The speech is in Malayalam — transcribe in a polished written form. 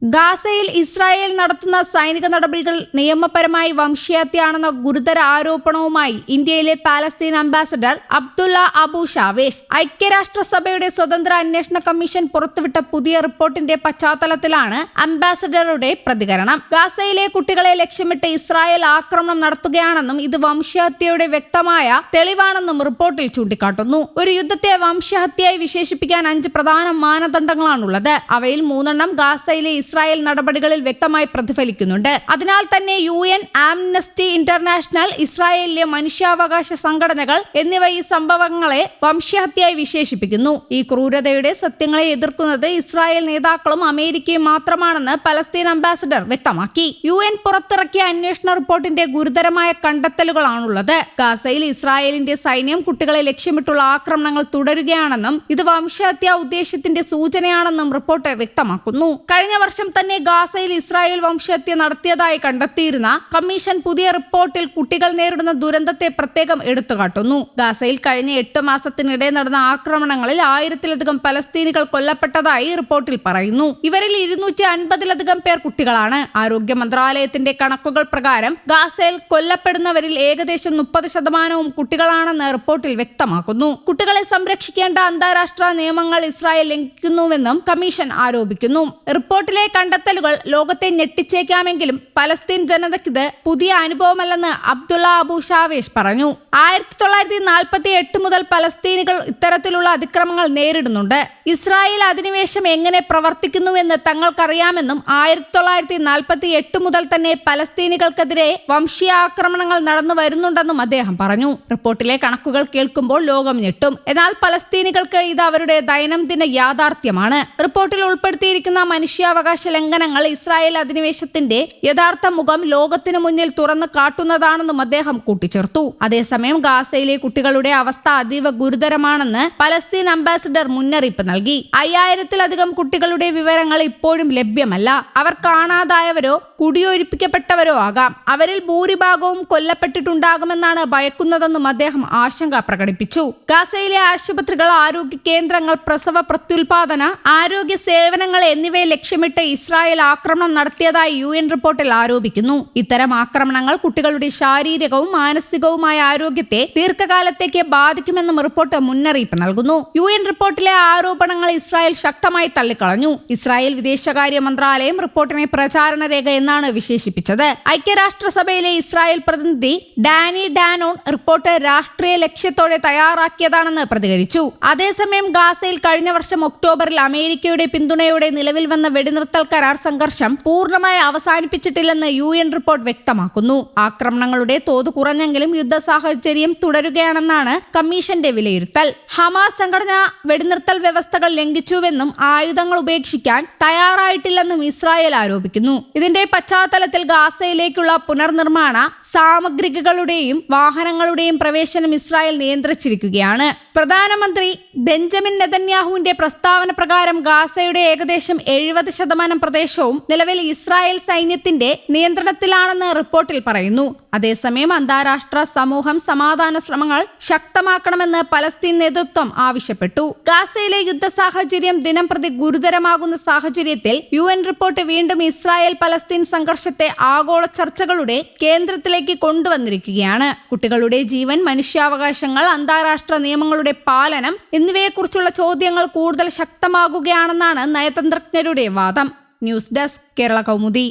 ഗാസയിൽ ഇസ്രായേൽ നടത്തുന്ന സൈനിക നടപടികൾ നിയമപരമായി വംശീയഹത്യയാണെന്ന ഗുരുതര ആരോപണവുമായി ഇന്ത്യയിലെ പാലസ്തീൻ അംബാസഡർ അബ്ദുള്ള അബു ഷാവേഷ്. ഐക്യരാഷ്ട്രസഭയുടെ സ്വതന്ത്ര അന്വേഷണ കമ്മീഷൻ പുറത്തുവിട്ട പുതിയ റിപ്പോർട്ടിന്റെ പശ്ചാത്തലത്തിലാണ് അംബാസഡറുടെ പ്രതികരണം. ഗാസയിലെ കുട്ടികളെ ലക്ഷ്യമിട്ട് ഇസ്രായേൽ ആക്രമണം നടത്തുകയാണെന്നും ഇത് വംശഹത്യയുടെ വ്യക്തമായ തെളിവാണെന്നും റിപ്പോർട്ടിൽ ചൂണ്ടിക്കാട്ടുന്നു. ഒരു യുദ്ധത്തെ വംശഹത്യയായി വിശേഷിപ്പിക്കാൻ 5 പ്രധാന മാനദണ്ഡങ്ങളാണുള്ളത്. അവയിൽ 3 ഗാസയിലെ ഇസ്രായേൽ നടപടികളിൽ വ്യക്തമായി പ്രതിഫലിക്കുന്നുണ്ട്. അതിനാൽ തന്നെ UN, ആംനസ്റ്റി ഇന്റർനാഷണൽ, ഇസ്രായേലിലെ മനുഷ്യാവകാശ സംഘടനകൾ എന്നിവ ഈ സംഭവങ്ങളെ വംശഹത്യയായി വിശേഷിപ്പിക്കുന്നു. ഈ ക്രൂരതയുടെ സത്യങ്ങളെ എതിർക്കുന്നത് ഇസ്രായേൽ നേതാക്കളും അമേരിക്കയും മാത്രമാണെന്ന് പലസ്തീൻ അംബാസഡർ വ്യക്തമാക്കി. UN പുറത്തിറക്കിയ അന്വേഷണ റിപ്പോർട്ടിന്റെ ഗുരുതരമായ കണ്ടെത്തലുകളാണുള്ളത്. ഗാസയിൽ ഇസ്രായേലിന്റെ സൈന്യം കുട്ടികളെ ലക്ഷ്യമിട്ടുള്ള ആക്രമണങ്ങൾ തുടരുകയാണെന്നും ഇത് വംശഹത്യാ ഉദ്ദേശ്യത്തിന്റെ സൂചനയാണെന്നും റിപ്പോർട്ട് വ്യക്തമാക്കുന്നു. കഴിഞ്ഞ വർഷം തന്നെ ഗാസയിൽ ഇസ്രായേൽ വംശഹത്യ നടത്തിയതായി കണ്ടെത്തിയിരുന്ന കമ്മീഷൻ പുതിയ റിപ്പോർട്ടിൽ കുട്ടികൾ നേരിടുന്ന ദുരന്തത്തെ പ്രത്യേകം എടുത്തുകാട്ടുന്നു. ഗാസയിൽ കഴിഞ്ഞ 8 മാസത്തിനിടെ നടന്ന ആക്രമണങ്ങളിൽ 1000-ലധികം പലസ്തീനികൾ കൊല്ലപ്പെട്ടതായി റിപ്പോർട്ടിൽ പറയുന്നു. ഇവരിൽ 250-ലധികം പേർ കുട്ടികളാണ്. ആരോഗ്യ മന്ത്രാലയത്തിന്റെ കണക്കുകൾ പ്രകാരം ഗാസയിൽ കൊല്ലപ്പെടുന്നവരിൽ ഏകദേശം 30% കുട്ടികളാണെന്ന് റിപ്പോർട്ടിൽ വ്യക്തമാക്കുന്നു. കുട്ടികളെ സംരക്ഷിക്കേണ്ട അന്താരാഷ്ട്ര നിയമങ്ങൾ ഇസ്രായേൽ ലംഘിക്കുന്നുവെന്നും കമ്മീഷൻ ആരോപിക്കുന്നു. റിപ്പോർട്ടിലെ കണ്ടെത്തലുകൾ ലോകത്തെ ഞെട്ടിച്ചേക്കാമെങ്കിലും പലസ്തീൻ ജനതയ്ക്കിത് പുതിയ അനുഭവമല്ലെന്ന് അബ്ദുള്ള അബു ഷാവേഷ് പറഞ്ഞു. 1948 മുതൽ പലസ്തീനികൾ ഇത്തരത്തിലുള്ള അതിക്രമങ്ങൾ നേരിടുന്നുണ്ട്. ഇസ്രായേൽ അധിനിവേശം എങ്ങനെ പ്രവർത്തിക്കുന്നുവെന്ന് തങ്ങൾക്കറിയാമെന്നും 1948 മുതൽ തന്നെ പലസ്തീനികൾക്കെതിരെ വംശീയ ആക്രമണങ്ങൾ നടന്നു വരുന്നുണ്ടെന്നും അദ്ദേഹം പറഞ്ഞു. റിപ്പോർട്ടിലെ കണക്കുകൾ കേൾക്കുമ്പോൾ ലോകം ഞെട്ടും. എന്നാൽ പലസ്തീനികൾക്ക് ഇത് അവരുടെ ദൈനംദിന യാഥാർത്ഥ്യമാണ്. റിപ്പോർട്ടിൽ ഉൾപ്പെടുത്തിയിരിക്കുന്ന മനുഷ്യാവകാശ ലംഘനങ്ങൾ ഇസ്രായേൽ അധിനിവേശത്തിന്റെ യഥാർത്ഥ മുഖം ലോകത്തിനു മുന്നിൽ തുറന്നു കാട്ടുന്നതാണെന്നും അദ്ദേഹം കൂട്ടിച്ചേർത്തു. അതേസമയം ഗാസയിലെ കുട്ടികളുടെ അവസ്ഥ അതീവ ഗുരുതരമാണെന്ന് പലസ്തീൻ അംബാസഡർ മുന്നറിയിപ്പ് നൽകി. 5000-ലധികം കുട്ടികളുടെ വിവരങ്ങൾ ഇപ്പോഴും ലഭ്യമല്ല. അവർ കാണാതായവരോ കുടിയൊഴിപ്പിക്കപ്പെട്ടവരോ ആകാം. അവരിൽ ഭൂരിഭാഗവും കൊല്ലപ്പെട്ടിട്ടുണ്ടാകുമെന്നാണ് ഭയക്കുന്നതെന്നും അദ്ദേഹം ആശങ്ക പ്രകടിപ്പിച്ചു. ഗാസയിലെ ആശുപത്രികൾ, ആരോഗ്യ കേന്ദ്രങ്ങൾ, പ്രസവ പ്രത്യുൽപാദന ആരോഗ്യ സേവനങ്ങൾ എന്നിവയെ ലക്ഷ്യമിട്ട് ഇസ്രായേൽ ആക്രമണം നടത്തിയതായി UN റിപ്പോർട്ടിൽ ആരോപിക്കുന്നു. ഇത്തരം ആക്രമണങ്ങൾ കുട്ടികളുടെ ശാരീരികവും മാനസികവുമായ ആരോഗ്യത്തെ ദീർഘകാലത്തേക്ക് ബാധിക്കുമെന്നും റിപ്പോർട്ട് മുന്നറിയിപ്പ് നൽകുന്നു. UN റിപ്പോർട്ടിലെ ആരോപണങ്ങൾ ഇസ്രായേൽ ശക്തമായി തള്ളിക്കളഞ്ഞു. ഇസ്രായേൽ വിദേശകാര്യ മന്ത്രാലയം റിപ്പോർട്ടിനെ പ്രചാരണ രേഖ എന്നാണ് വിശേഷിപ്പിച്ചത്. ഐക്യരാഷ്ട്രസഭയിലെ ഇസ്രായേൽ പ്രതിനിധി ഡാനി ഡാനോൺ റിപ്പോർട്ട് രാഷ്ട്രീയ ലക്ഷ്യത്തോടെ തയ്യാറാക്കിയതാണെന്ന് പ്രതികരിച്ചു. അതേസമയം ഗാസയിൽ കഴിഞ്ഞ വർഷം ഒക്ടോബറിൽ അമേരിക്കയുടെ പിന്തുണയോടെ നിലവിൽ വന്ന വെടിനിർത്തൽ കരാർ സംഘർഷം പൂർണ്ണമായി അവസാനിപ്പിച്ചിട്ടില്ലെന്ന് UN റിപ്പോർട്ട് വ്യക്തമാക്കുന്നു. ആക്രമണങ്ങളുടെ തോത് കുറഞ്ഞെങ്കിലും യുദ്ധ സാഹചര്യം തുടരുകയാണെന്നാണ് കമ്മീഷന്റെ വിലയിരുത്തൽ. ഹമാസ് സംഘടന വെടിനിർത്തൽ വ്യവസ്ഥകൾ ലംഘിച്ചുവെന്നും ആയുധങ്ങൾ ഉപേക്ഷിക്കാൻ തയ്യാറായിട്ടില്ലെന്നും ഇസ്രായേൽ ആരോപിക്കുന്നു. ഇതിന്റെ പശ്ചാത്തലത്തിൽ ഗാസയിലേക്കുള്ള പുനർനിർമ്മാണ സാമഗ്രികളുടെയും വാഹനങ്ങളുടെയും പ്രവേശനം ഇസ്രായേൽ നിയന്ത്രിച്ചിരിക്കുകയാണ്. പ്രധാനമന്ത്രി ബെഞ്ചമിൻ നെതന്യാഹുവിന്റെ പ്രസ്താവന പ്രകാരം ഗാസയുടെ ഏകദേശം 70% പ്രദേശവും നിലവിൽ ഇസ്രായേൽ സൈന്യത്തിന്റെ നിയന്ത്രണത്തിലാണെന്ന് റിപ്പോർട്ടിൽ പറയുന്നു. അതേസമയം അന്താരാഷ്ട്ര സമൂഹം സമാധാന ശ്രമങ്ങൾ ശക്തമാക്കണമെന്ന് പലസ്തീൻ നേതൃത്വം ആവശ്യപ്പെട്ടു. ഗാസയിലെ യുദ്ധ സാഹചര്യം ദിനംപ്രതി ഗുരുതരമാകുന്ന സാഹചര്യത്തിൽ UN റിപ്പോർട്ട് വീണ്ടും ഇസ്രായേൽ പലസ്തീൻ സംഘർഷത്തെ ആഗോള ചർച്ചകളുടെ കേന്ദ്രത്തിലേക്ക് കൊണ്ടുവന്നിരിക്കുകയാണ്. കുട്ടികളുടെ ജീവൻ, മനുഷ്യാവകാശങ്ങൾ, അന്താരാഷ്ട്ര നിയമങ്ങളുടെ പാലനം എന്നിവയെക്കുറിച്ചുള്ള ചോദ്യങ്ങൾ കൂടുതൽ ശക്തമാകുകയാണെന്നാണ് നയതന്ത്രജ്ഞരുടെ വാദം. News desk, Kerala Kaumudi.